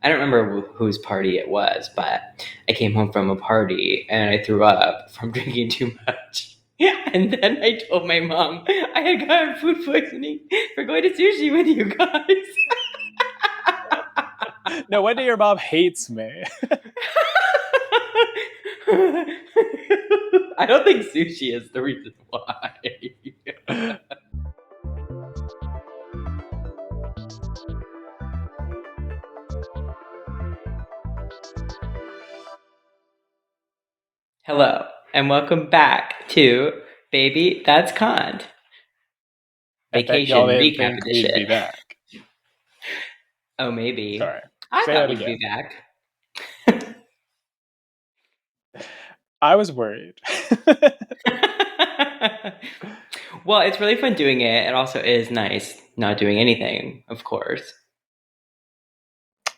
I don't remember whose party it was, but I came home from a party and I threw up from drinking too much. And then I told my mom I had gotten food poisoning for going to sushi with you guys. No wonder your mom hates me. I don't think sushi is the reason why. Hello, and welcome back to Baby That's Cont. I bet y'all Vacation didn't recap think we'd be edition. back. Oh, maybe. Sorry. I Say thought that we'd be again. back. I was worried. Well, it's really fun doing it. It also is nice not doing anything, of course.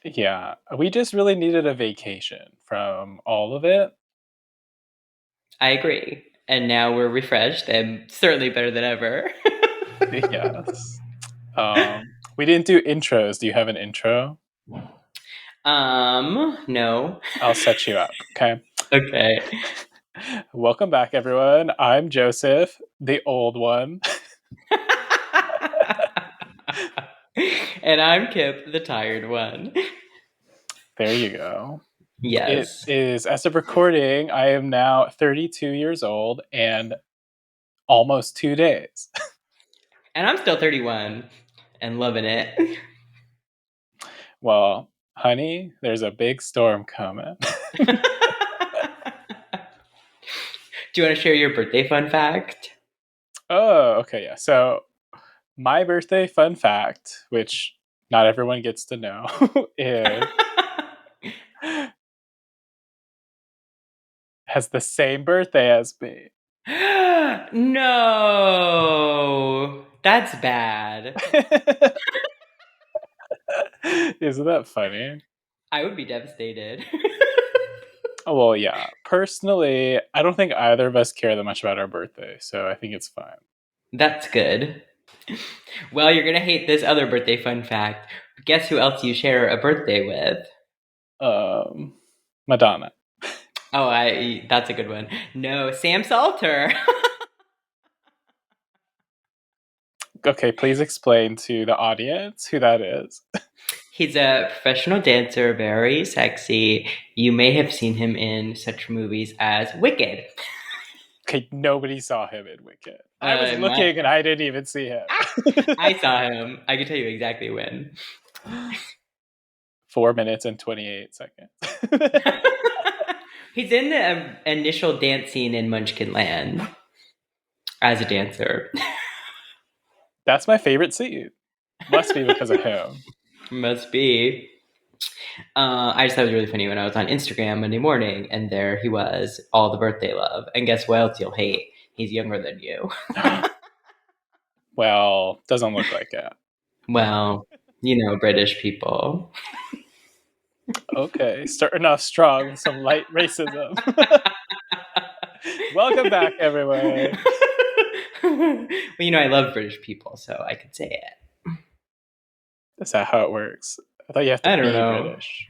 Yeah, we just really needed a vacation from all of it. I agree. And now we're refreshed and certainly better than ever. Yes. We didn't do intros. Do you have an intro? No. I'll set you up, okay? Okay. Welcome back, everyone. I'm Joseph, the old one. And I'm Kip, the tired one. There you go. It Yes. is, as of recording, I am now 32 years old and almost 2 days. And I'm still 31 and loving it. Well, honey, there's a big storm coming. Do you want to share your birthday fun fact? Oh, okay, yeah. So, my birthday fun fact, which not everyone gets to know, is has the same birthday as me. No, that's bad. Isn't that funny? I would be devastated. Oh, well, yeah. Personally, I don't think either of us care that much about our birthday, so I think it's fine. That's good. Well, you're gonna hate this other birthday fun fact. Guess who else you share a birthday with? Madonna. Oh, that's a good one. No, Sam Salter. Okay, please explain to the audience who that is. He's a professional dancer, very sexy. You may have seen him in such movies as Wicked. Okay, nobody saw him in Wicked. I was looking and I didn't even see him. I saw him. I can tell you exactly when. 4 minutes and 28 seconds. He's in the initial dance scene in Munchkin Land as a dancer. That's my favorite scene. Must be because of him. Must be. I just thought it was really funny when I was on Instagram Monday morning, and there he was, all the birthday love. And guess what else you'll hate? He's younger than you. Well, doesn't look like it. Well, British people. Okay, starting off strong with some light racism. Welcome back, everyone. Well, I love British people, so I could say it. Is that how it works? I thought you have to I don't be know. British.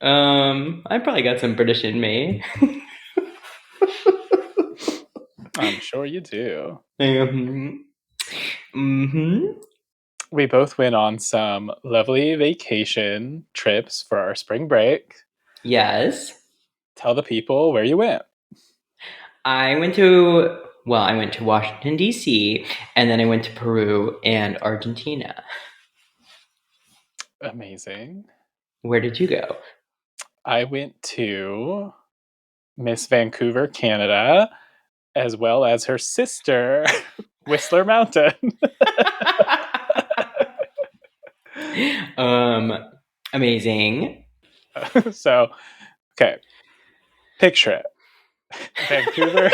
I probably got some British in me. I'm sure you do. Mm-hmm. We both went on some lovely vacation trips for our spring break. Yes. Tell the people where you went. I went to Washington, D.C., and then I went to Peru and Argentina. Amazing. Where did you go? I went to Miss Vancouver, Canada, as well as her sister, Whistler Mountain. Amazing. So, okay, picture it. Vancouver.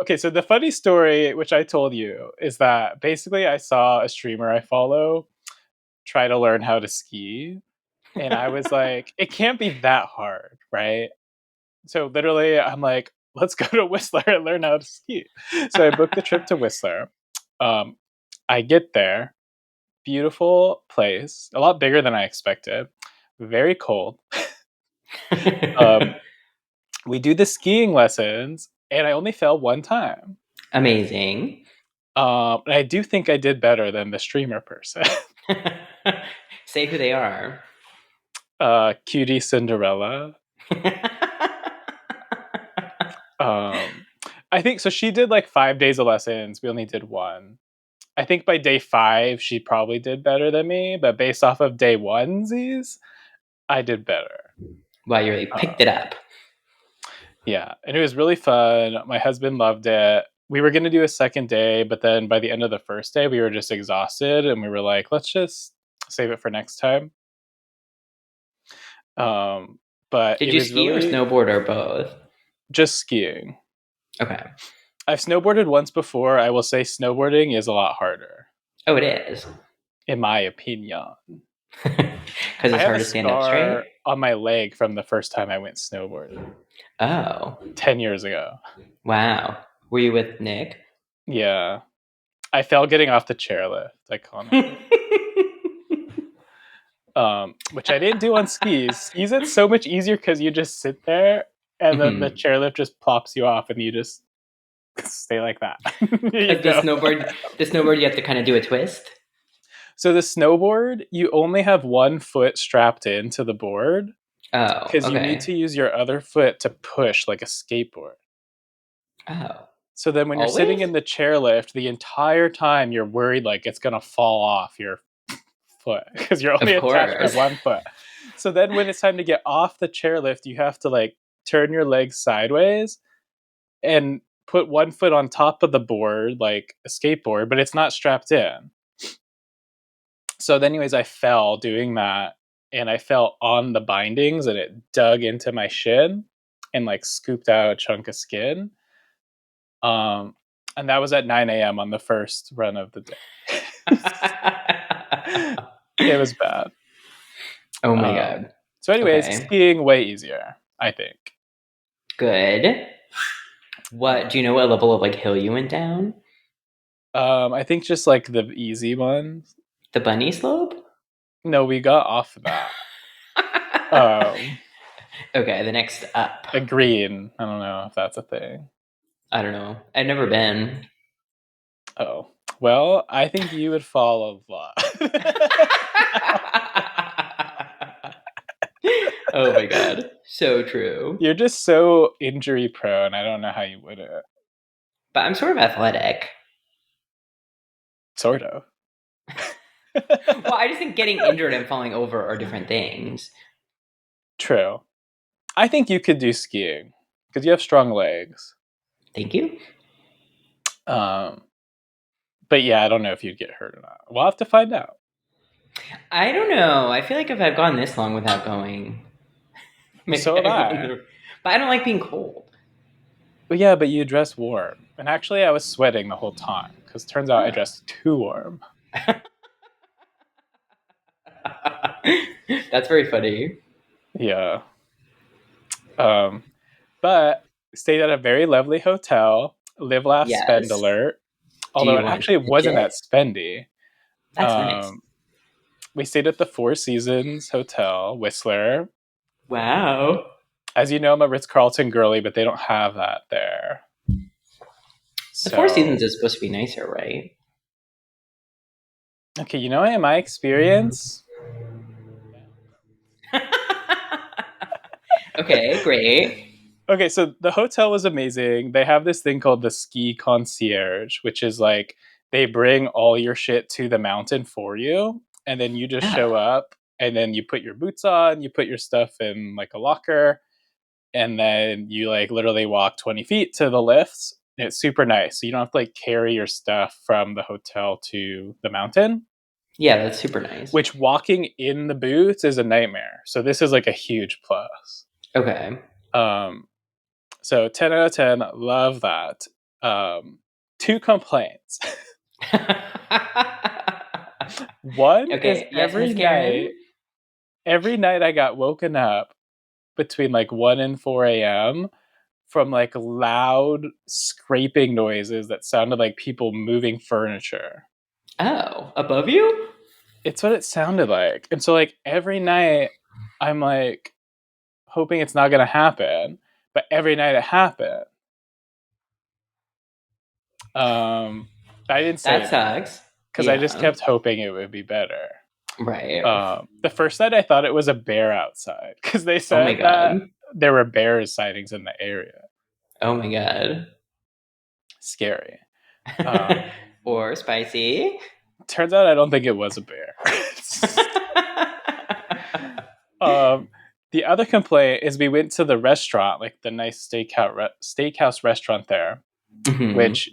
Okay, so the funny story, which I told you, is that basically I saw a streamer I follow try to learn how to ski. And I was like, it can't be that hard, right? So literally, I'm like, let's go to Whistler and learn how to ski. So I booked the trip to Whistler. I get there. beautiful place, a lot bigger than I expected. Very cold. We do the skiing lessons, and I only fell one time. Amazing. And I do think I did better than the streamer person. Say who they are. Cutie Cinderella. I think so. She did like 5 days of lessons. We only did one. I think by day 5, she probably did better than me, but based off of day onesies, I did better. Wow, you really picked it up. Yeah, and it was really fun. My husband loved it. We were going to do a second day, but then by the end of the first day, we were just exhausted, and we were like, let's just save it for next time. But Did it you was ski or really snowboard or both? just skiing. Okay. I've snowboarded once before. I will say snowboarding is a lot harder, Oh, it is. in my opinion. Because I it's have hard a to stand up scar straight. on my leg from the first time I went snowboarding Oh, 10 years ago. wow. Were you with Nick? Yeah. I fell getting off the chairlift. Iconic. Which I didn't do on skis. Skis, it's so much easier because you just sit there and then the chairlift just plops you off and you just stay like that. The snowboard, you have to kind of do a twist. So the snowboard, you only have one foot strapped into the board. Oh, because you need okay. to use your other foot to push like a skateboard. Oh, So then when you're sitting in the chairlift, the entire time you're worried like it's going to fall off your foot because you're only attached to one foot. So then when it's time to get off the chairlift, you have to like turn your legs sideways and put one foot on top of the board like a skateboard, but it's not strapped in. So then anyways, I fell doing that, and I fell on the bindings and it dug into my shin and like scooped out a chunk of skin. And that was at 9 a.m. on the first run of the day. It was bad. Oh my god. So anyways, skiing way easier, I think. Good. What do you know what level of like hill you went down? I think just like the easy ones. The bunny slope? No, we got off that. Okay, the next up. A green. I don't know if that's a thing. I don't know. I've never been. Oh. Well, I think you would fall a lot. Oh my god. So true. You're just so injury prone. I don't know how you wouldn't. But I'm sort of athletic. Sort of. Well, I just think getting injured and falling over are different things. True. I think you could do skiing because you have strong legs. Thank you. But yeah, I don't know if you'd get hurt or not. We'll have to find out. I don't know. I feel like if I've gone this long without going, maybe so have I. But I don't like being cold. Well, yeah, but you dress warm. And actually, I was sweating the whole time because turns out I dressed too warm. That's very funny. Yeah. But stayed at a very lovely hotel. Live, laugh, spend alert. Although it actually wasn't that spendy. That's nice. We stayed at the Four Seasons Hotel, Whistler. Wow. As you know, I'm a Ritz Carlton girly, but they don't have that there. The Four Seasons is supposed to be nicer, right? Okay, you know, in my experience. Okay, great. Okay, so the hotel was amazing. They have this thing called the ski concierge, which is like they bring all your shit to the mountain for you, and then you just show up, and then you put your boots on, you put your stuff in like a locker, and then you like literally walk 20 feet to the lifts. It's super nice. So you don't have to like carry your stuff from the hotel to the mountain. Yeah, that's super nice. Which walking in the boots is a nightmare. So this is like a huge plus. Okay. So 10 out of 10, love that. 2 complaints. One is every night I got woken up between like 1 and 4 a.m. from like loud scraping noises that sounded like people moving furniture. Oh, above you? It's what it sounded like. And so like every night I'm like hoping it's not gonna happen, but every night it happened. I didn't say That anything sucks. because I just Yeah. kept hoping it would be better. Right. The first night I thought it was a bear outside because they Oh my said that god. there were bear sightings in the area. Oh my god. Scary. Um, Or spicy. Turns out I don't think it was a bear. um, the other complaint is we went to the restaurant, like the nice steakhouse restaurant there, Mhm. which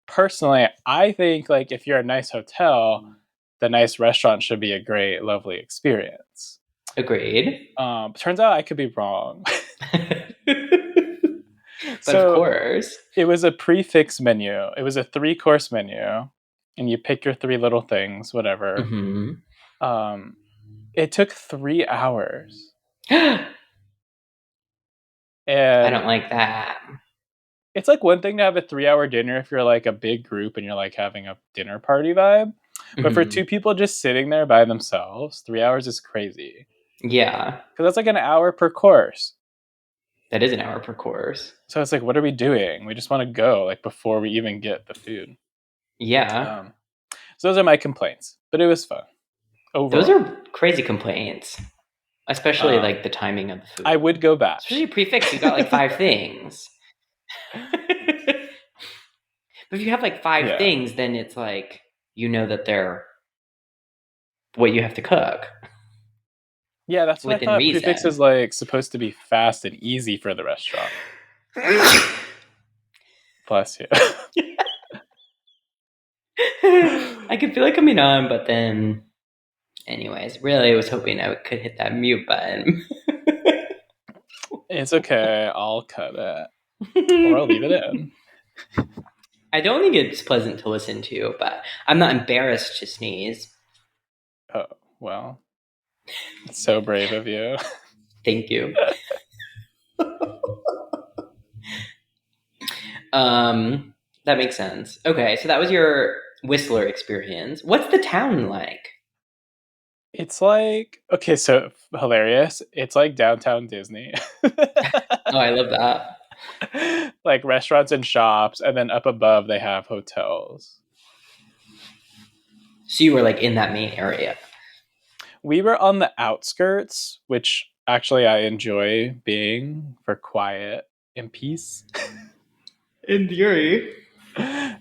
personally I think like if you're a nice hotel, the nice restaurant should be a great, lovely experience. Agreed. Turns out I could be wrong. But of So course. it was a prefix menu. It was a 3-course menu, and you pick your 3 little things, whatever. Mhm. Um, it took 3 hours, I and don't like that. it's like one thing to have a 3-hour dinner if you're like a big group and you're like having a dinner party vibe, but for Mhm. 2 people just sitting there by themselves, 3 hours is crazy Yeah. because that's like an hour per course. That is an hour per course. So it's like, what are we doing? We just want to go like before we even get the food. Yeah. Um, so those are my complaints, but it was fun Those overall. are crazy complaints. Especially Um, like the timing of the I food. would go back. Especially prefix, you got like 5 things. But if you have like 5 Yeah. things, then it's like you know that they're what you have to cook Yeah, that's what I within thought. Prefix reason. is like supposed to be fast and easy for the restaurant. Bless you. I could feel it coming on, but then, anyways, really, I was hoping I could hit that mute button. It's okay. I'll cut it. Or I'll leave it in. I don't think it's pleasant to listen to, but I'm not embarrassed to sneeze. Oh, well. It's so brave of you. Thank you. That makes sense. Okay, so that was your Whistler experience. What's the town like? It's like, okay, so hilarious. It's like downtown Disney. Oh, I love that. Like restaurants and shops, and then up above they have hotels. So you were like in that main area. We were on the outskirts, which actually I enjoy being for quiet and peace. In theory.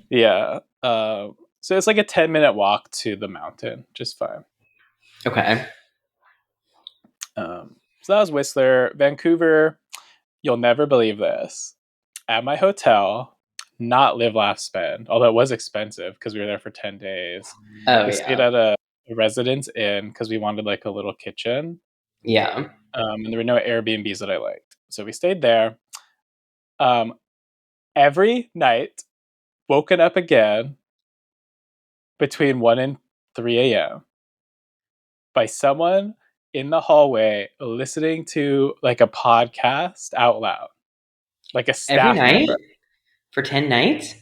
Yeah. So it's like a 10-minute walk to the mountain, just fine. Okay. So that was Whistler. Vancouver, you'll never believe this. At my hotel, not Live, Laugh, Spend, although it was expensive because we were there for 10 days. Oh We stayed yeah. at a residence inn because we wanted like a little kitchen. Yeah. And there were no Airbnbs that I liked. So we stayed there. Um, every night, woken up again between 1 and 3 a.m. by someone in the hallway listening to like a podcast out loud, like a Every staff night member. for 10 nights?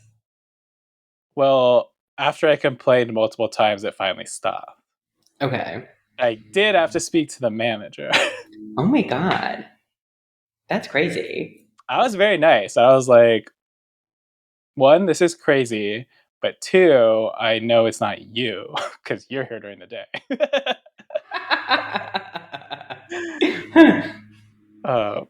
Well, after I complained multiple times, it finally stopped. Okay. I did have to speak to the manager. Oh my god. That's crazy. I was very nice. I was like, one, this is crazy. But two, I know it's not you because you're here during the day. uh,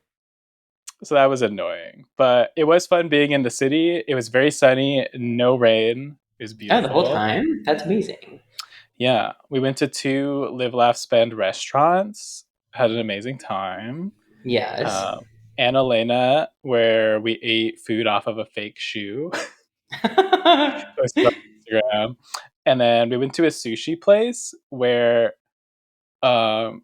so that was annoying. But it was fun being in the city. It was very sunny, no rain. It was Oh, the whole beautiful. time? That's amazing. Yeah. We went to 2 Live, Laugh, Spend restaurants, had an amazing time. Yes. Uh, and Elena, where we ate food off of a fake shoe. Posted on Instagram. And then we went to a sushi place where um,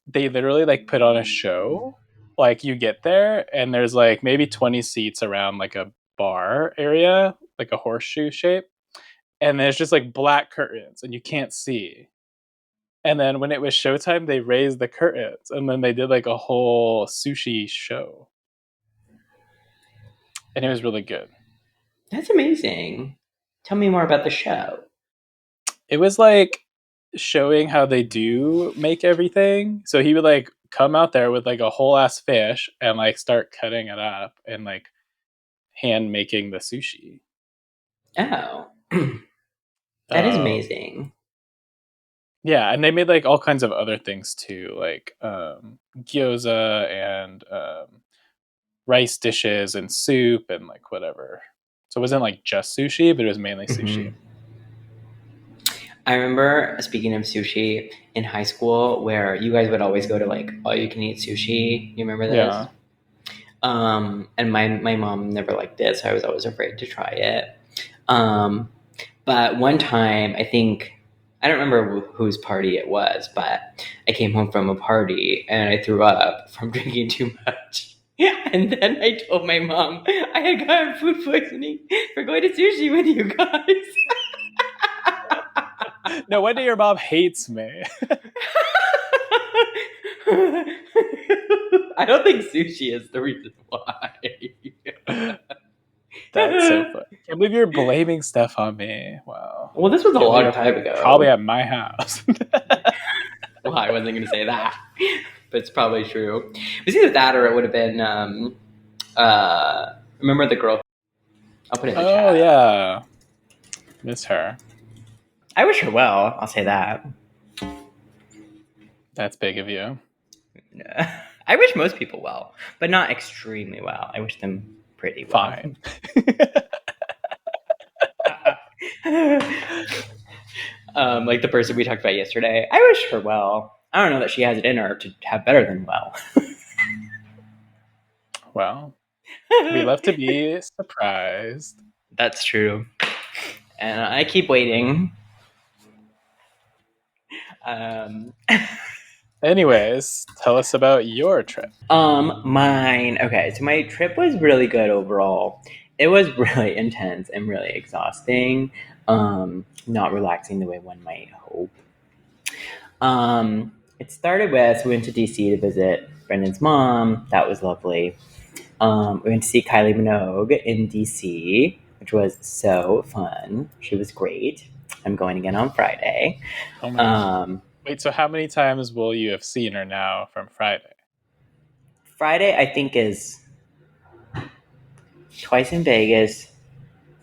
they literally like put on a show. Like you get there and there's like maybe 20 seats around like a bar area, like a horseshoe shape. And there's just like black curtains and you can't see. And then when it was showtime, they raised the curtains and then they did like a whole sushi show. And it was really good. That's amazing. Tell me more about the show. It was like showing how they do make everything. So he would like come out there with like a whole ass fish and like start cutting it up and like hand making the sushi. Oh, that is amazing. Yeah, and they made like all kinds of other things too, like gyoza and rice dishes and soup and like whatever. So it wasn't like just sushi, but it was mainly sushi. I remember, speaking of sushi, in high school where you guys would always go to like all you can eat sushi. You remember this? Yeah. And my mom never liked it, so I was always afraid to try it. But one time, I don't remember whose party it was, but I came home from a party and I threw up from drinking too much. And then I told my mom I had gotten food poisoning for going to sushi with you guys. No wonder your mom hates me. I don't think sushi is the reason why. That's so funny. I can't believe you're blaming stuff on me. Wow. Well, this was a long time ago. Probably at my house. Well, I wasn't going to say that, but it's probably true. It was either that or it would have been, remember the girl? I'll put it in the chat. Oh, yeah. Miss her. I wish her well, I'll say that. That's big of you. I wish most people well, but not extremely well. I wish them pretty well. Fine. Like the person we talked about yesterday. I wish her well. I don't know that she has it in her to have better than well. Well, we love to be surprised. That's true. And I keep waiting. Anyways, tell us about your trip. Mine. Okay, so my trip was really good overall. It was really intense and really exhausting. Not relaxing the way one might hope. It started with, we went to DC to visit Brendan's mom. That was lovely. We went to see Kylie Minogue in DC, which was so fun. She was great. I'm going again on Friday. Oh my God. Wait, so how many times will you have seen her now from Friday? Friday, I think, is twice in Vegas,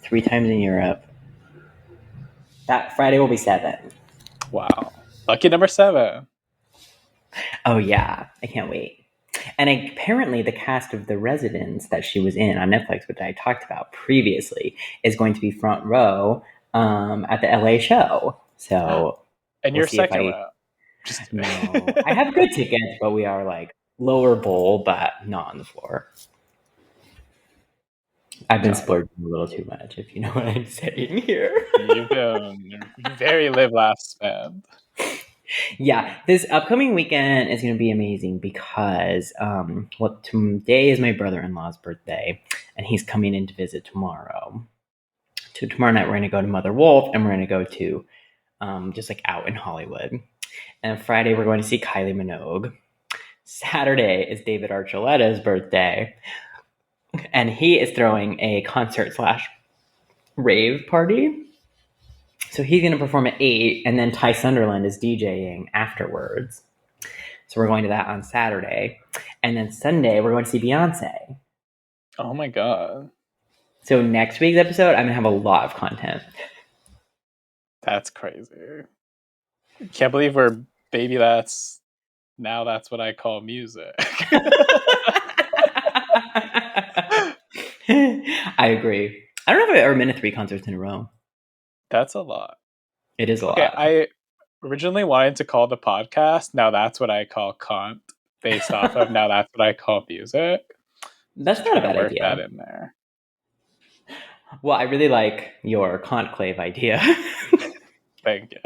3 times in Europe. That Friday will be 7. Wow. Lucky number 7. Oh, yeah. I can't wait. And apparently the cast of The Residence that she was in on Netflix, which I talked about previously, is going to be front row at the LA show. So, and you're second row. No, I have good tickets, but we are like lower bowl, but not on the floor. I've been splurging a little too much, if you know what I'm saying here. You've been very live, laugh, spend. Yeah, this upcoming weekend is going to be amazing because today is my brother-in-law's birthday, and he's coming in to visit tomorrow. Tomorrow night, we're going to go to Mother Wolf, and we're going to go to just like out in Hollywood. And Friday, we're going to see Kylie Minogue. Saturday is David Archuleta's birthday, and he is throwing a concert/rave party. So he's going to perform at 8, and then Ty Sunderland is DJing afterwards. So we're going to that on Saturday. And then Sunday, we're going to see Beyonce. Oh my God. So next week's episode, I'm going to have a lot of content. That's crazy. Can't believe that's what I call music. I agree. I don't know if I've ever been to 3 concerts in a row. That's a lot. It is a lot. I originally wanted to call the podcast Now That's What I Call Cont, based off of Now That's What I Call Music. That's not a bad work idea. That in there. Well, I really like your conclave idea. Thank you.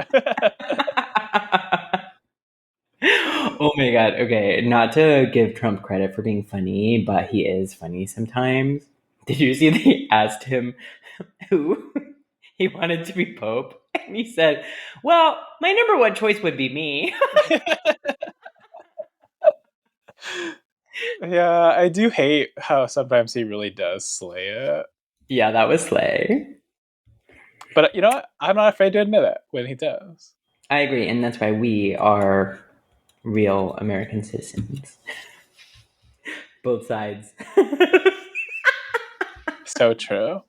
Oh my God. Okay. Not to give Trump credit for being funny, but he is funny sometimes. Did you see they asked him who he wanted to be Pope? And he said, well, my number 1 choice would be me. Yeah, I do hate how sometimes he really does slay it. Yeah, that was slay. But you know what? I'm not afraid to admit it when he does. I agree, and that's why we are real American citizens. Both sides. So true.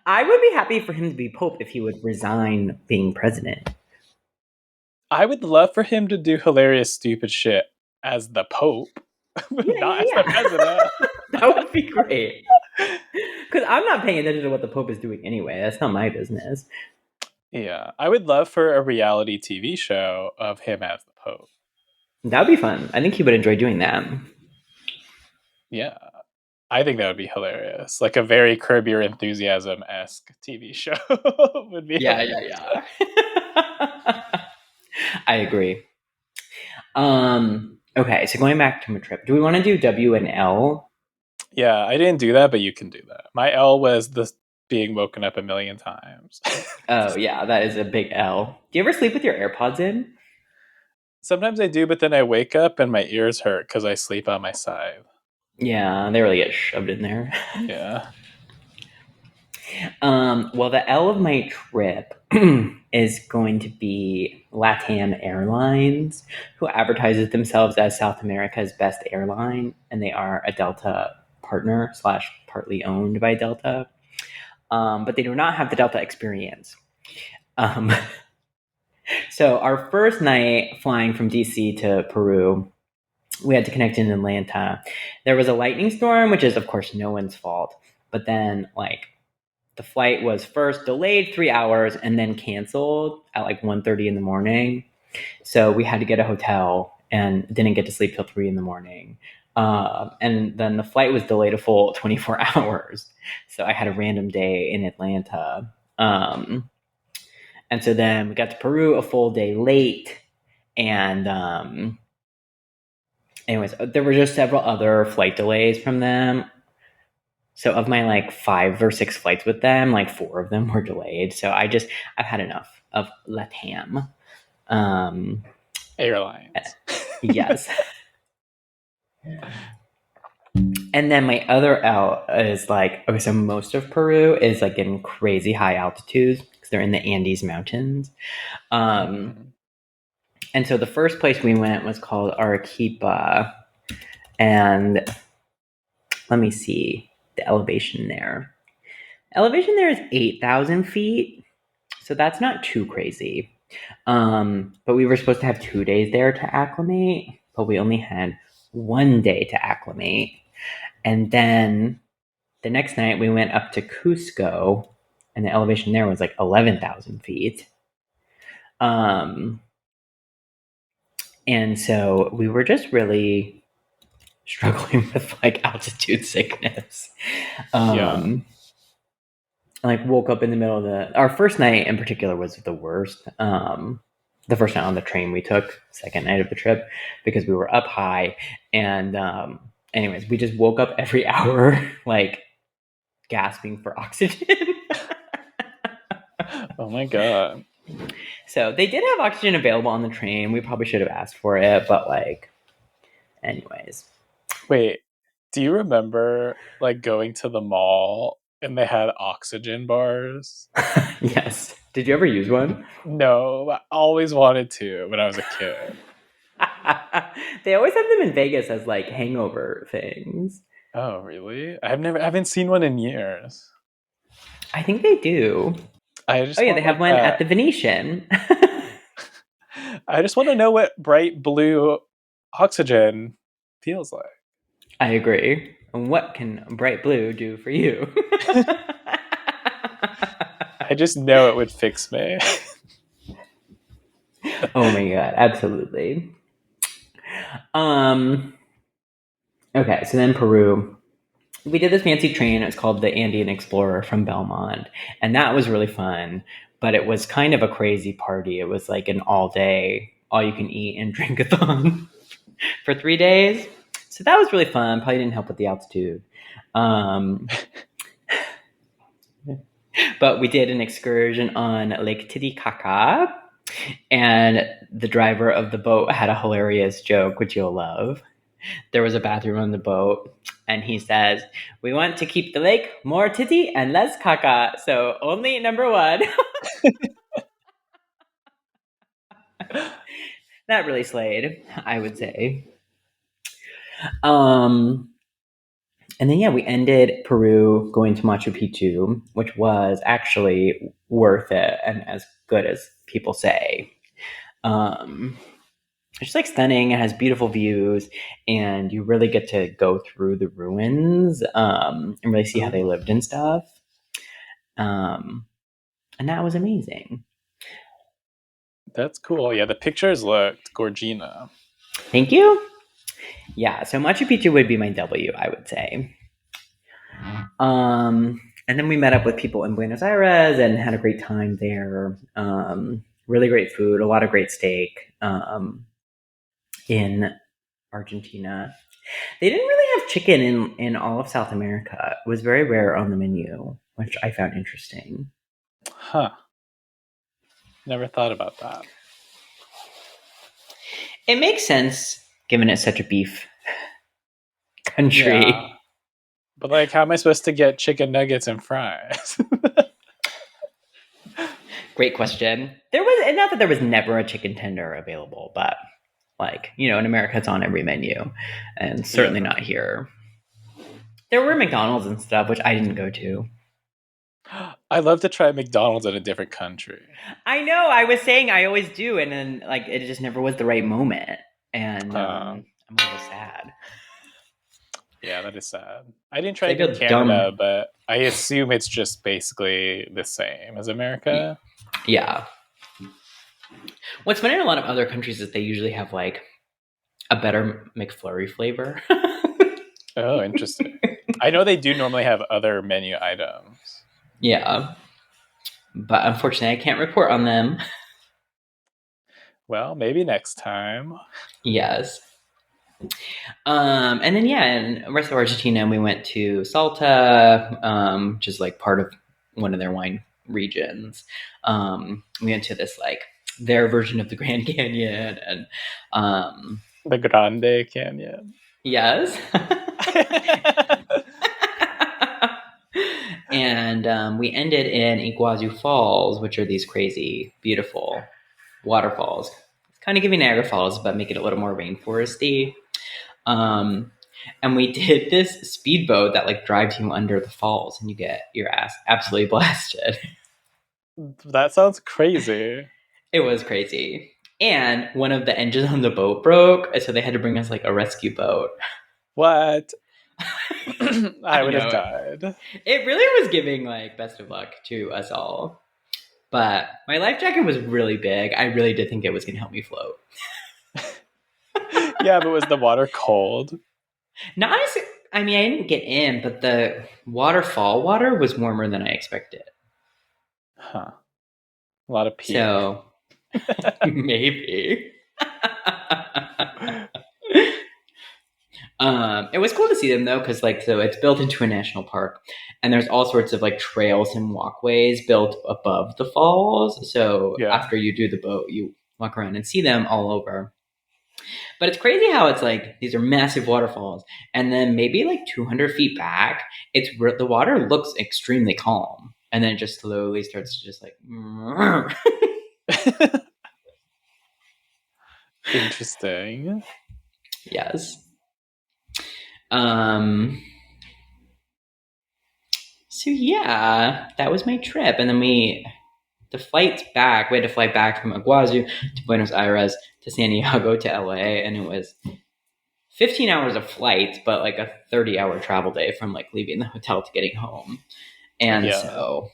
I would be happy for him to be Pope if he would resign being president. I would love for him to do hilarious, stupid shit as the Pope, but Yeah, not as yeah, the yeah. president. That would be great. Because I'm not paying attention to what the Pope is doing anyway. That's not my business. Yeah, I would love for a reality TV show of him as the Pope. That would be fun. I think he would enjoy doing that. Yeah, I think that would be hilarious. Like a very Curb Your Enthusiasm esque TV show would be Yeah, hilarious. yeah, yeah. I agree. Okay, so going back to my trip, do we want to do W and L? Yeah, I didn't do that, but you can do that. My L was the being woken up a million times. Oh, yeah, that is a big L. Do you ever sleep with your AirPods in? Sometimes I do, but then I wake up and my ears hurt because I sleep on my side. Yeah, they really get shoved in there. Yeah. Well, the L of my trip is going to be LATAM Airlines, who advertises themselves as South America's best airline, and they are a Delta partner slash partly owned by Delta. But they do not have the Delta experience. Um, so our first night flying from DC to Peru, we had to connect in Atlanta. There was a lightning storm, which is of course no one's fault. But then the flight was first delayed 3 hours and then canceled at like 1:30 in the morning. So we had to get a hotel and didn't get to sleep till 3 in the morning. And then the flight was delayed a full 24 hours. So I had a random day in Atlanta. And so then we got to Peru a full day late. And anyways, there were just several other flight delays from them. So of my like 5 or 6 flights with them, like 4 of them were delayed. So I've had enough of LATAM. Airlines. Yes. And then my other L is like, okay, so most of Peru is like in crazy high altitudes because they're in the Andes Mountains. And so the first place we went was called Arequipa. And let me see the elevation there. Elevation there is 8,000 feet. So that's not too crazy. But we were supposed to have 2 days there to acclimate, but we only had 1 day to acclimate. And then the next night we went up to Cusco, and the elevation there was like 11,000 feet. And so we were just really struggling with like altitude sickness. Yeah. Like woke up in the middle of our first night in particular was the worst. The first night on the train we took, second night of the trip, because we were up high. And anyways, we just woke up every hour, like gasping for oxygen. Oh my God. So they did have oxygen available on the train. We probably should have asked for it, but like, anyways. Wait, do you remember like going to the mall and they had oxygen bars? Yes. Did you ever use one? No, I always wanted to when I was a kid. They always have them in Vegas as like hangover things. Oh, really? I haven't seen one in years. I think they do. I Oh just yeah, they want have like one at the Venetian. I just want to know what bright blue oxygen feels like. I agree. And what can bright blue do for you? I just know it would fix me. Oh my god, absolutely. Okay, so then Peru. We did this fancy train. It was called the Andean Explorer from Belmont, and that was really fun. But it was kind of a crazy party. It was like an all day, all you can eat and drink a thon for 3 days. So that was really fun. Probably didn't help with the altitude. But we did an excursion on Lake Titicaca, and the driver of the boat had a hilarious joke, which you'll love. There was a bathroom on the boat, and he says, "We want to keep the lake more titty and less caca, so only number one." That really slayed, I would say. Um, and then, yeah, we ended Peru going to Machu Picchu, which was actually worth it and as good as people say. Um, it's just like stunning. It has beautiful views, and you really get to go through the ruins and really see how they Ooh, lived and stuff. Um, and that was amazing. that's cool. Yeah, the pictures looked gorgina. Thank you. Yeah, so Machu Picchu would be my W, I would say. And then we met up with people in Buenos Aires and had a great time there. Really great food, a lot of great steak in Argentina. They didn't really have chicken in all of South America. It was very rare on the menu, which I found interesting. Huh. Never thought about that. It makes sense given it's such a beef Yeah. country. But like, how am I supposed to get chicken nuggets and fries? Great question. There was not that there was never a chicken tender available, but like, in America it's on every menu, and certainly Yeah. not here. There were McDonald's and stuff, which I didn't go to. I love to try McDonald's in a different country. I know. I was saying I always do, and then like it just never was the right moment, and I'm a little sad. Yeah, that is sad. I didn't try I it in feel dumb. Canada, but I assume it's just basically the same as America. Yeah. What's funny in a lot of other countries is they usually have like a better McFlurry flavor. Oh, interesting. I know they do normally have other menu items. Yeah, but unfortunately, I can't report on them. Well, maybe next time. Yes. And then yeah, in the rest of Argentina, we went to Salta, which is like part of one of their wine regions. We went to this like their version of the Grand Canyon, and The Grande Canyon. yes. And we ended in Iguazu Falls, which are these crazy, beautiful waterfalls. Kind of giving Niagara Falls, but make it a little more rainforesty. Um, and we did this speedboat that like drives you under the falls, and you get your ass absolutely blasted. That sounds crazy. It was crazy. And one of the engines on the boat broke, so they had to bring us like a rescue boat. What? I I would have know. died. It really was giving like best of luck to us all. But my life jacket was really big. I really did think it was going to help me float. Yeah, but was the water cold? Not as, I mean, I didn't get in, but the waterfall water was warmer than I expected. Huh. A lot of peeing. So maybe. It was cool to see them though, because like so it's built into a national park, and there's all sorts of like trails and walkways built above the falls. So Yeah. after you do the boat, you walk around and see them all over. But it's crazy how it's like these are massive waterfalls, and then maybe like 200 feet back, the water looks extremely calm, and then it just slowly starts to just like. Interesting. Yes. Um. So yeah, that was my trip, and then the flights back. We had to fly back from Iguazu to Buenos Aires to San Diego to LA, and it was 15 hours of flights, but like a 30-hour travel day from like leaving the hotel to getting home. And Yeah. so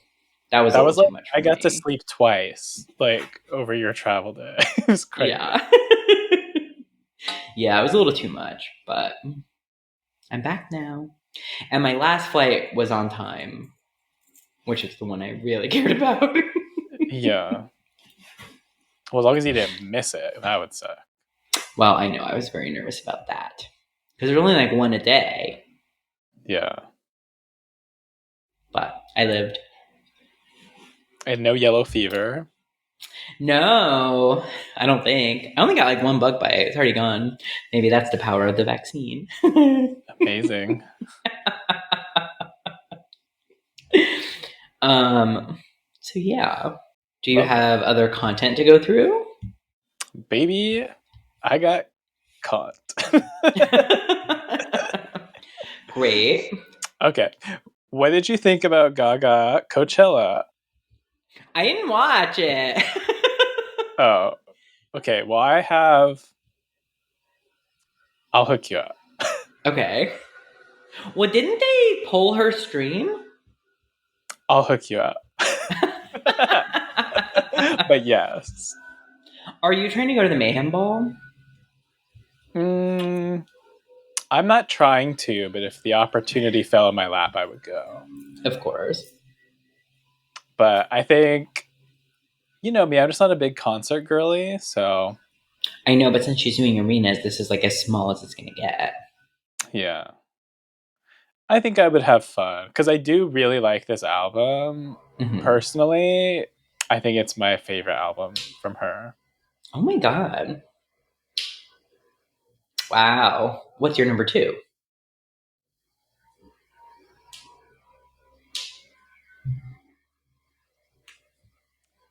that was a That little was too like, much I for got to me. sleep twice, like over your travel day. It was crazy. Yeah. Yeah, it was a little too much, but I'm back now. And my last flight was on time, which is the one I really cared about. Yeah. Well, as long as you didn't miss it, that would suck. Well, I know I was very nervous about that because there's only like one a day, Yeah. but I lived. And no yellow fever. No, I don't think. I only got like one bug bite. It's already gone. Maybe that's the power of the vaccine. Amazing. um. So yeah, do you Love that. have other content to go through? Baby, I got Cont. Great. Okay. What did you think about GagaChella? I didn't watch it. Oh, okay. Well, I'll hook you up. Okay. Well, didn't they pull her stream? I'll hook you up. But yes. Are you trying to go to the Mayhem Ball? I'm not trying to, but if the opportunity fell in my lap, I would go. Of course. But I think, you know me, I'm just not a big concert girly, so. I know, but since she's doing arenas, this is like as small as it's going to get. Yeah. I think I would have fun because I do really like this album. Mm-hmm. Personally, I think it's my favorite album from her. Oh my god. Wow. What's your number 2?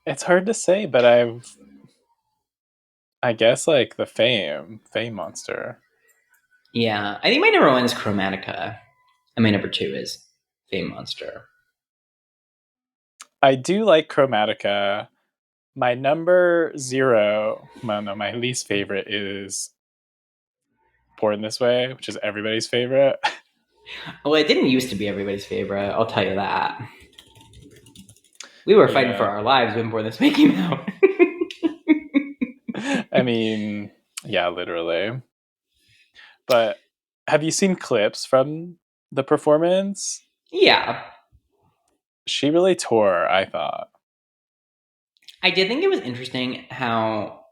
It's hard to say, but I guess like the Fame Monster. Yeah. I think my number 1 is Chromatica. And my number 2 is Fame Monster. I do like Chromatica. My number 0, my least favorite is Born This Way, which is everybody's favorite. Well, it didn't used to be everybody's favorite, I'll tell you that. We were fighting for our lives when Born This Way came out. I mean, yeah, literally. But have you seen clips from the performance? Yeah. She really tore, I thought. I did think it was interesting how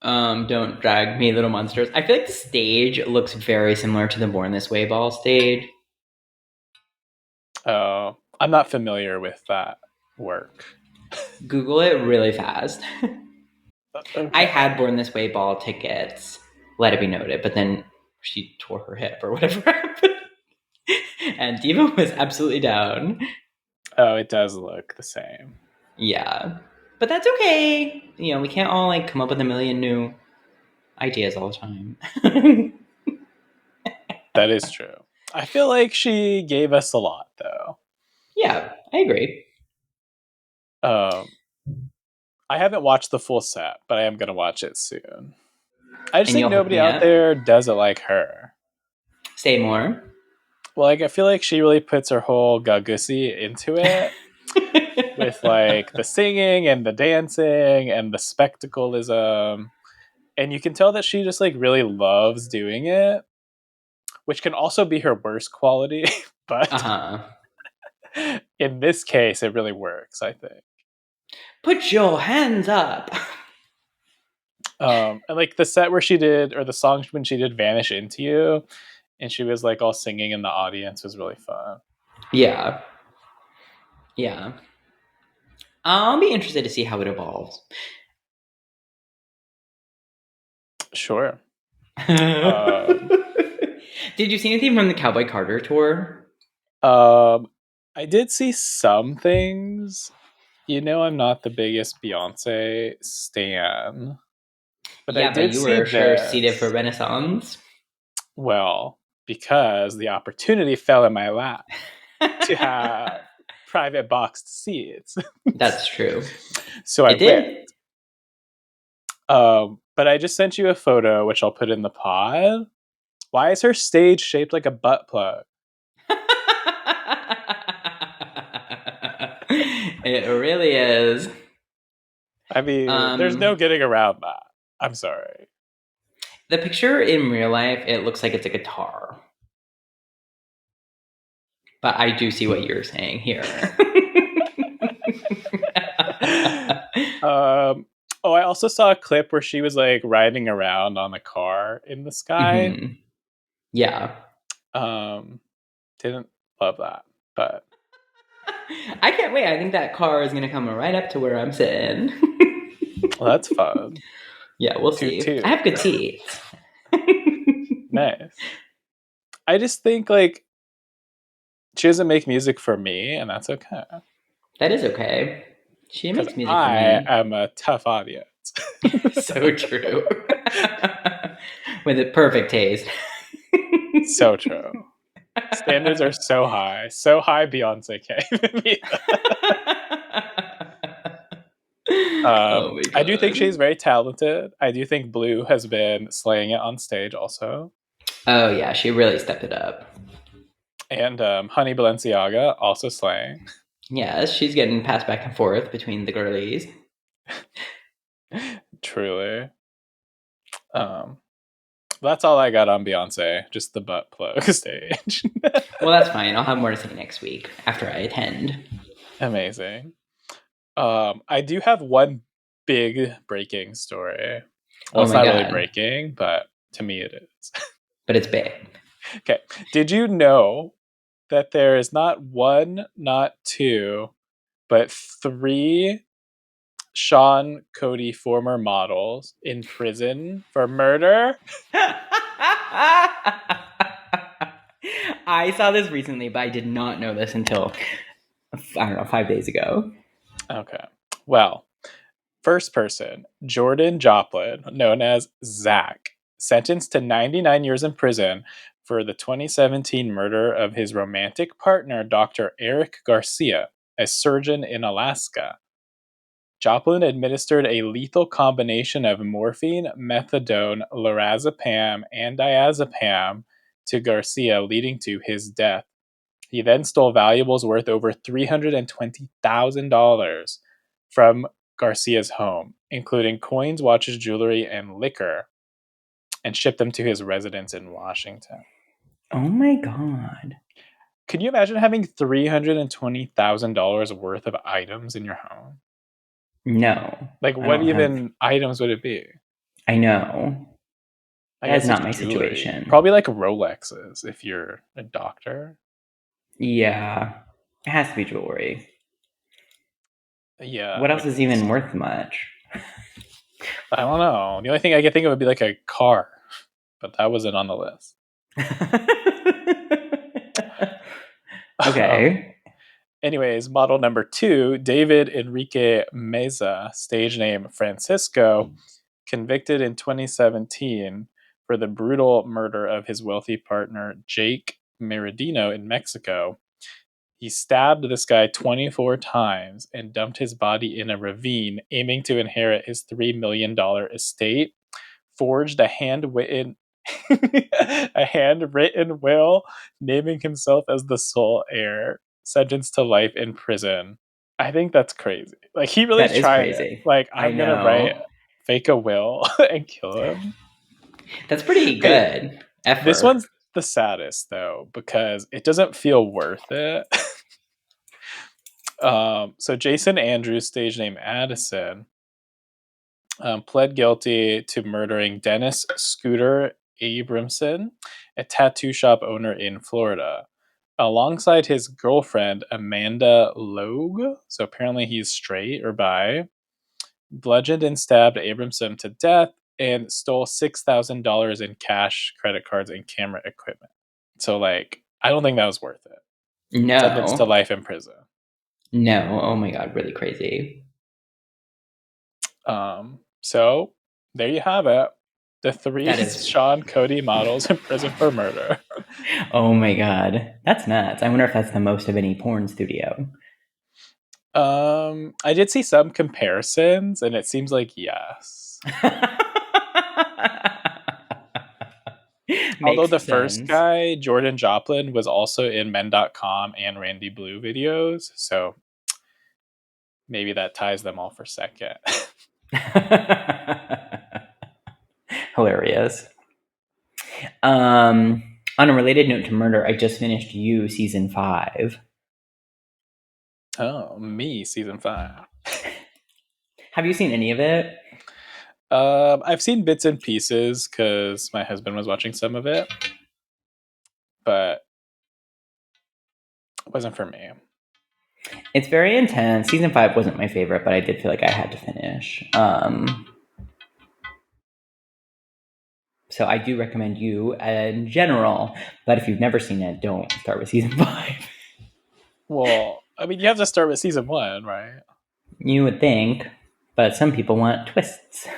Don't Drag Me Little Monsters. I feel like the stage looks very similar to the Born This Way ball stage. Oh, I'm not familiar with that work. Google it really fast. Okay. I had Born This Way ball tickets, let it be noted, but then she tore her hip or whatever happened. And Diva was absolutely down. Oh, it does look the same. Yeah. But that's okay. You know, we can't all like come up with a million new ideas all the time. That is true. I feel like she gave us a lot, though. Yeah, I agree. I haven't watched the full set, but I am going to watch it soon. I just And think you'll hook nobody me out up. there does it like her. Say more. Well, like I feel like she really puts her whole gugussy into it. With like the singing and the dancing and the spectacleism. And you can tell that she just like really loves doing it, which can also be her worst quality. But in this case, it really works, I think. Put your hands up. And like the set where she did, or the song when she did Vanish Into You, and she was like all singing in the audience was really fun. Yeah. Yeah. I'll be interested to see how it evolves. Sure. Did you see anything from the Cowboy Carter tour? I did see some things. You know, I'm not the biggest Beyonce stan. But yeah, I did but you see were sure this. seated for Renaissance. Well, because the opportunity fell in my lap to have private boxed seats. That's true. So I It did. But I just sent you a photo, which I'll put in the pod. Why is her stage shaped like a butt plug? It really is. I mean, there's no getting around that. I'm sorry. The picture in real life, it looks like it's a guitar. But I do see what you're saying here. Oh, I also saw a clip where she was like riding around on a car in the sky. Mm-hmm. Yeah. Didn't love that, but I can't wait. I think that car is gonna come right up to where I'm sitting. well, that's fun. Yeah, we'll see. Toot. I have good seats. Nice. I just think like she doesn't make music for me, and that's okay. That is okay. She makes music for I me. am a tough audience. standards. So true. With a perfect taste. So true. Standards are so high. So high Beyonce can't meet Oh my I do think god. she's very talented. I do think Blue has been slaying it on stage also. Oh yeah, she really stepped it up. And Honey Balenciaga also slaying. Yes, she's getting passed back and forth between the girlies. Truly. That's all I got on Beyonce. Just the butt plug stage. Well, that's fine. I'll have more to say next week after I attend. Amazing. I do have one big breaking story. Well, Oh it's my not god. really breaking, but to me it is. But it's big. Okay. Did you know that there is not one, not two, but 3 Sean Cody former models in prison for murder? I saw this recently, but I did not know this until, I don't know, 5 days ago. Okay. Well, first person, Jordan Joplin, known as Zach, sentenced to 99 years in prison for the 2017 murder of his romantic partner, Dr. Eric Garcia, a surgeon in Alaska. Joplin administered a lethal combination of morphine, methadone, lorazepam, and diazepam to Garcia, leading to his death. He then stole valuables worth over $320,000 from Garcia's home, including coins, watches, jewelry, and liquor, and shipped them to his residence in Washington. Oh my god. Can you imagine having $320,000 worth of items in your home? No. Like, I what don't have. even items would it be? I know. I That is guess not like my jewelry. situation. Probably like Rolexes if you're a doctor. Yeah. It has to be jewelry. Yeah. What I else would is think even so. worth much? I don't know. The only thing I could think of would be like a car, but that wasn't on the list. Okay. Anyways, model number 2, David Enrique Meza, stage name Francisco, convicted in 2017 for the brutal murder of his wealthy partner Jake Meridino in Mexico. He stabbed this guy 24 times and dumped his body in a ravine, aiming to inherit his $3 million estate, forged a handwritten will naming himself as the sole heir, sentenced to life in prison. I think that's crazy. Like, he really That is tried it. crazy. Like, I I'm gonna write, know. fake a will and kill him. That's pretty Okay, good this effort. one's the saddest though, because it doesn't feel worth it. So Jason Andrews, stage name Addison, pled guilty to murdering Dennis Scooter Abramson, a tattoo shop owner in Florida, alongside his girlfriend Amanda Logue. So apparently he's straight or bi. Bludgeoned and stabbed Abramson to death and stole $6,000 in cash, credit cards, and camera equipment. So, like, I don't think that was worth it. Sentenced to No. life in prison. No. Oh my god, really crazy. So there you have it. The 3 That is. Sean Cody models in prison for murder. Oh my god. That's nuts. I wonder if that's the most of any porn studio. I did see some comparisons, and it seems like yes. Although Makes the first sense. guy, Jordan Joplin, was also in men.com and Randy Blue videos, so maybe that ties them all for second. Hilarious. On a related note to murder, I just finished You season 5. Oh, me, season 5. Have you seen any of it? I've seen bits and pieces because my husband was watching some of it, but it wasn't for me. It's very intense. Season 5 wasn't my favorite, but I did feel like I had to finish. So I do recommend You in general, but if you've never seen it, don't start with season 5. Well, I mean, you have to start with season 1, right? You would think, but some people want twists.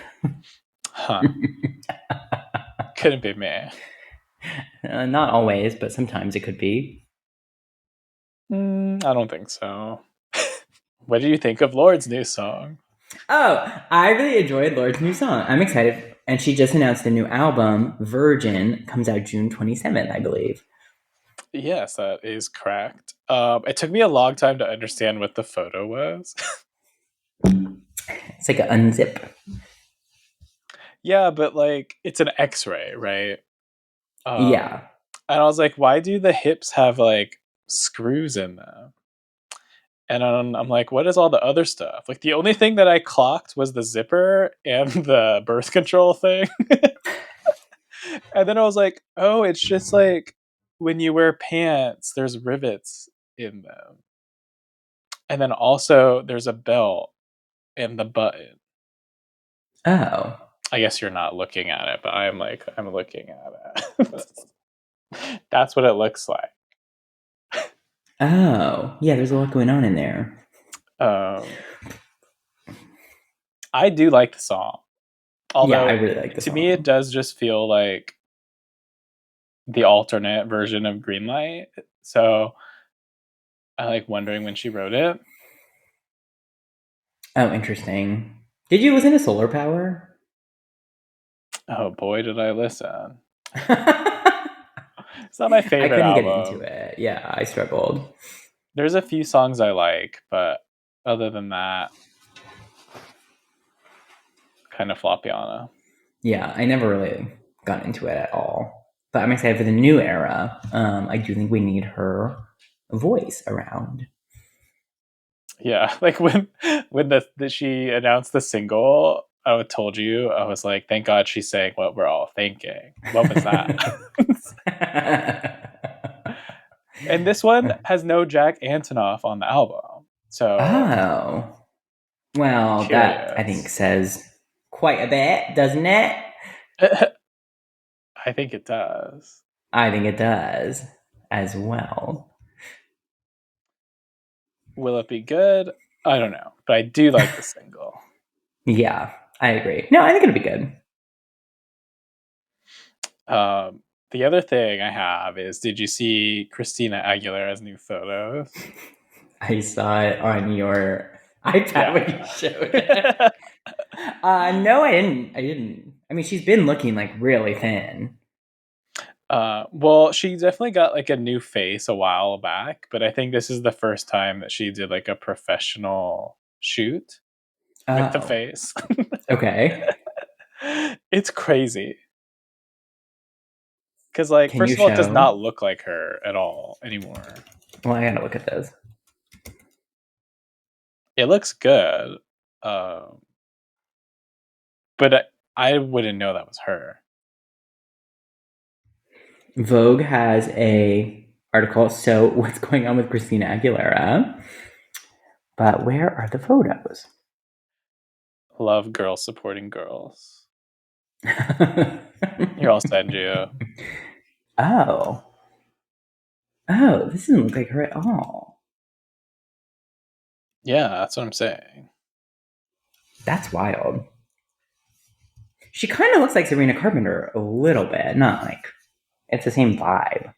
Huh. Couldn't be me. Not always, but sometimes it could be. I don't think so. What do you think of Lorde's new song? Oh, I really enjoyed Lorde's new song. I'm excited. And she just announced a new album, Virgin, comes out June 27th, I believe. Yes, that is correct. It took me a long time to understand what the photo was. It's like an unzip. Yeah, but like it's an X-ray, right? Yeah. And I was like, why do the hips have like screws in them? And I'm like, what is all the other stuff? Like the only thing that I clocked was the zipper and the birth control thing. And then I was like, oh, it's just like when you wear pants, there's rivets in them. And then also there's a belt and the button. Oh. I guess you're not looking at it, but I'm looking at it. That's what it looks like. Oh. Yeah, there's a lot going on in there. I do like the song. Yeah, I Although really like the to song. me it does just feel like the alternate version of Greenlight. So I like wondering when she wrote it. Oh, interesting. Did you listen to Solar Power? Oh boy, did I listen. I It's not my favorite couldn't get into album. it. Yeah, I struggled. There's a few songs I like, but other than that, kind of floppy on it. Yeah, I never really got into it at all. But I'm excited for the new era. I do think we need her voice around. Yeah, like when she announced the single, I told you, I was like, thank God she's saying what we're all thinking. What was that? And this one has no Jack Antonoff on the album. So Oh. Well, that I think curious. says quite a bit, doesn't it? I think it does. I think it does as well. Will it be good? I don't know, but I do like the single. Yeah, I agree. No, I think it'll be good. The other thing I have is, did you see Christina Aguilera's new photos? I saw it on your iPad when you showed it. Yeah. No, I didn't. I didn't. I mean, she's been looking like really thin. Well, she definitely got like a new face a while back, but I think this is the first time that she did like a professional shoot with the Oh, face. okay. It's crazy. Because, like, Can first you of all, it does show? not look like her at all anymore. Well, I gotta look at this. It looks good, um, but I wouldn't know that was her. Vogue has a article. So, what's going on with Christina Aguilera? But where are the photos? Love girls supporting girls. Here, I'll send you. Oh. Oh, this doesn't look like her at all. Yeah, that's what I'm saying. That's wild. She kind of looks like Sabrina Carpenter a little bit. Not like it's the same vibe,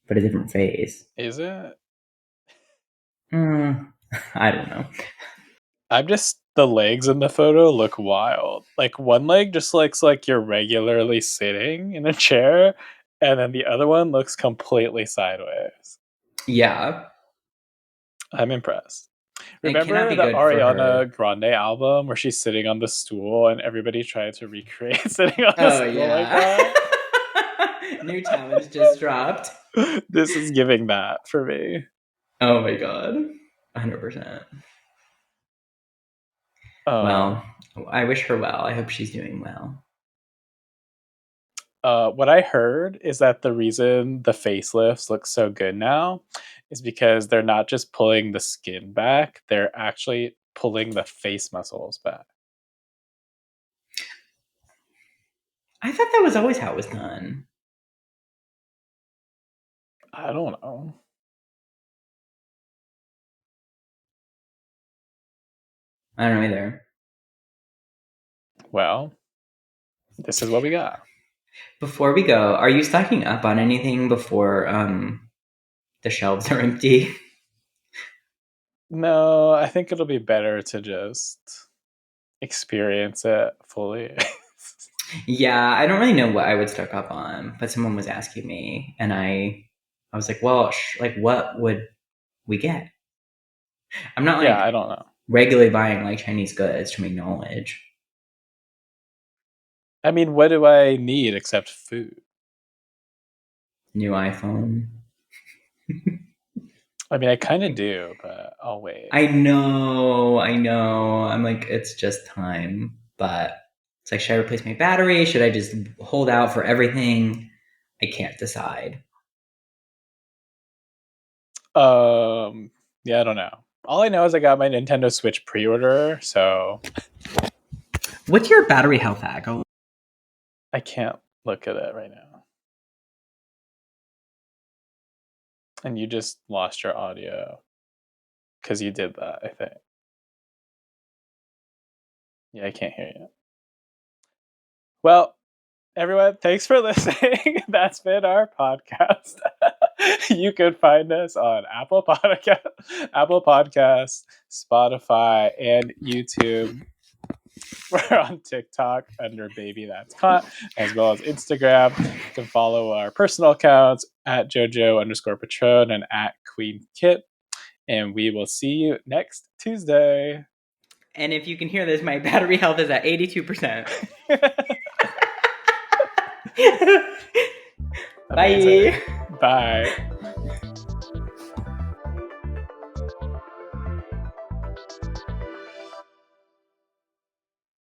but a different face. Is it? I don't know. I'm just the legs in the photo look wild. Like one leg just looks like you're regularly sitting in a chair, and then the other one looks completely sideways. Yeah, I'm impressed. it cannot Remember be the good for Ariana her. Grande album where she's sitting on the stool and everybody tried to recreate sitting on the Oh stool like yeah. that? New talent just dropped. This is giving that for me. Oh my god. 100%. Um, Well, I wish her well. I hope she's doing well. what I heard is that the reason the facelifts look so good now is because they're not just pulling the skin back, they're actually pulling the face muscles back. I thought that was always how it was done. I don't know. I don't know either. Well, this is what we got. Before we go, are you stocking up on anything before the shelves are empty? No, I think it'll be better to just experience it fully. Yeah, I don't really know what I would stock up on, but someone was asking me, and I was like, well, like, what would we get? I'm not Yeah, like I don't know. regularly buying like Chinese goods to make knowledge. I mean, what do I need except food? New iPhone. I mean, I kind of do, but I'll wait. I know. I'm like, it's just time, but it's like, should I replace my battery? Should I just hold out for everything? I can't decide. Yeah, I don't know. All I know is I got my Nintendo Switch pre-order, so What's your battery health hack? I can't look at it right now. And you just lost your audio because you did that, I think. Yeah, I can't hear you. Well, everyone, thanks for listening. That's been our podcast. You can find us on Apple Podcasts, Spotify, and YouTube. We're on TikTok under Baby That's Cont, as well as Instagram. You can follow our personal accounts at JoJo_Patron and at Queen Kit. And we will see you next Tuesday. And if you can hear this, my battery health is at 82%. Bye. Bye.